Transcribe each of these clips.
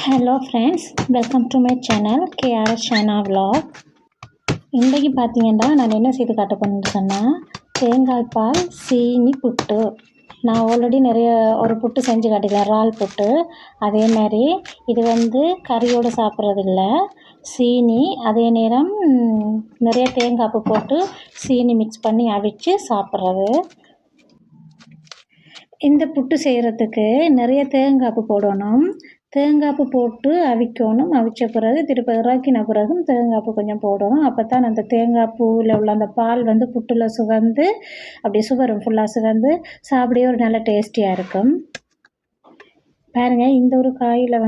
Hello friends, welcome to my channel KRS Shaina vlog. இன்றைக்கி பார்த்தீங்கன்னா நான் என்ன செய்து காட்ட போகிறேன்னு சொன்னால் தேங்காய் பால் சீனி புட்டு. நான் ஆல்ரெடி ஒரு புட்டு செஞ்சு காட்டிக்கிறேன், இறால் புட்டு. அதே மாதிரி இது கறியோடு சாப்பிட்றது இல்லை, சீனி அதே நேரம் நிறைய தேங்காய் பூ போட்டு சீனி மிக்ஸ் பண்ணி அவிச்சு சாப்பிட்றது. இந்த புட்டு செய்கிறதுக்கு நிறைய தேங்காய் பூ போடணும். தேங்காய் பூ போட்டு அவிக்கணும். அவிச்ச பிறகு திருப்பி இறக்கின பிறகும் தேங்காய் பூ கொஞ்சம் போடணும். அப்போ தான் அந்த தேங்காய் பூவில் உள்ள அந்த பால் புட்டில் சுகந்து அப்படி சுகரும் ஃபுல்லாக சுகந்து சாப்பிடவே ஒரு நல்ல டேஸ்டியாக இருக்கும். பாருங்கள், இந்த ஒரு காயில்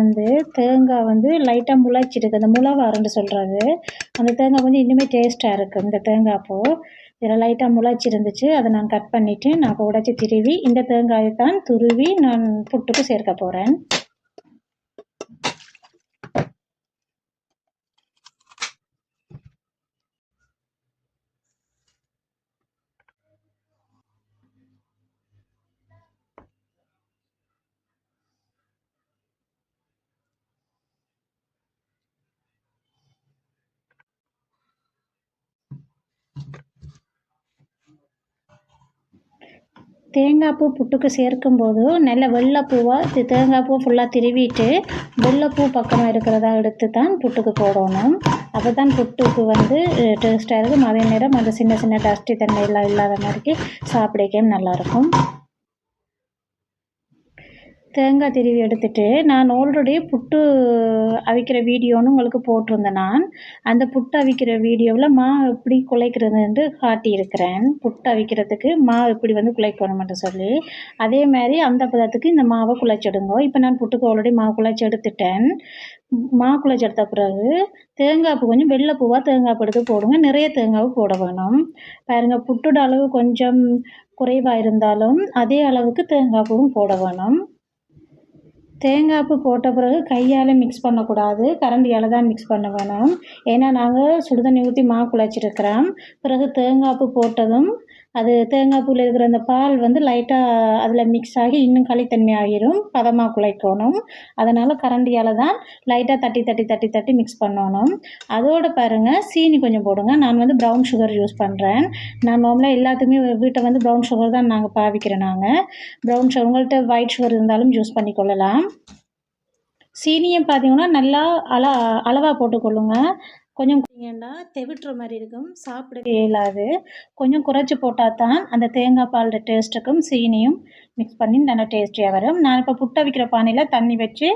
தேங்காய் லைட்டாக முளைச்சிருக்கு. அந்த முளைவாருன்னு சொல்கிறது, அந்த தேங்காய் கொஞ்சம் இன்னுமே டேஸ்ட்டாக இருக்கும். இந்த தேங்காய் பூ இதில் லைட்டாக முளைச்சிருந்துச்சு, அதை நான் கட் பண்ணிவிட்டு நான் உடைச்சி திருவி இந்த தேங்காயை தான் துருவி நான் புட்டுக்கு சேர்க்க போகிறேன். தேங்காய் பூ புட்டுக்கு சேர்க்கும்போது நல்ல வெள்ளைப்பூவாக தேங்காய் பூ ஃபுல்லாக திருவிட்டு வெள்ளைப்பூ பக்கமாக இருக்கிறதா எடுத்து தான் புட்டுக்கு போடணும். அப்போ தான் புட்டுக்கு டேஸ்ட்டாக இருக்கும். அதே நேரம் அந்த சின்ன சின்ன டஸ்ட்டு தண்ணி எல்லாம் இல்லாத மாதிரிக்கு சாப்பிடவும் நல்லாயிருக்கும். தேங்காய் திருவி எடுத்துகிட்டு நான் ஆல்ரெடி புட்டு அவிக்கிற வீடியோன்னு உங்களுக்கு போட்டிருந்தேன். நான் அந்த புட்டு அவிக்கிற வீடியோவில் மாவு எப்படி குழைக்கிறதுன்ட்டு காட்டியிருக்கிறேன். புட்டு அவிக்கிறதுக்கு மாவு எப்படி குழைக்கணும்னு சொல்லி, அதே மாதிரி அந்த பதத்துக்கு இந்த மாவை குழைச்சிடுங்க. இப்போ நான் புட்டுக்கு ஆல்ரெடி மாவு குழைச்சி எடுத்துட்டேன். மாவு குழைச்சி எடுத்த பிறகு தேங்காய் பூ கொஞ்சம் வெள்ளைப்பூவாக தேங்காய் பூ எடுத்து போடுங்க. நிறைய தேங்காய் போட வேணும். பாருங்கள், புட்டோட அளவு கொஞ்சம் குறைவாக இருந்தாலும் அதே அளவுக்கு தேங்காய் பூவும் போட வேணும். தேங்காய் பூ போட்ட பிறகு கையால் மிக்ஸ் பண்ணக்கூடாது, கரண்டியால் தான் மிக்ஸ் பண்ண வேணும். ஏன்னா நாங்கள் சுடுதண்ணி ஊற்றி மாவு குழைச்சிருக்கிறோம். பிறகு தேங்காய் பூ போட்டதும் அது தேங்காய் பூவில் இருக்கிற அந்த பால் லைட்டாக அதில் மிக்ஸ் ஆகி இன்னும் களித்தன்மை ஆகிரும், பதமாக குழைக்கணும். அதனால் கரண்டியால் தான் லைட்டாக தட்டி தட்டி தட்டி தட்டி மிக்ஸ் பண்ணணும். அதோடு பாருங்கள், சீனி கொஞ்சம் போடுங்க. நான் ப்ரௌன் சுகர் யூஸ் பண்ணுறேன். நான் நார்மலாக எல்லாத்துக்குமே வீட்டை ப்ரௌன் சுகர் தான் நாங்கள் பாவிக்கிறோம். நாங்கள் ப்ரௌன் சுகர், உங்கள்கிட்ட ஒயிட் சுகர் இருந்தாலும் யூஸ் பண்ணிக்கொள்ளலாம். சீனியை பார்த்தீங்கன்னா நல்லா அளவாக போட்டுக்கொள்ளுங்க. கொஞ்சம் குறைங்கன்னா தெவிட்டுற மாதிரி இருக்கும், சாப்பிடவே இயலாது. கொஞ்சம் குறைச்சி போட்டால் தான் அந்த தேங்காய் பால் டேஸ்ட்டுக்கும் சீனியும் மிக்ஸ் பண்ணி நல்லா டேஸ்டியாக வரும். நான் இப்போ புட்டு அவிக்கிற பானையில் தண்ணி வச்சு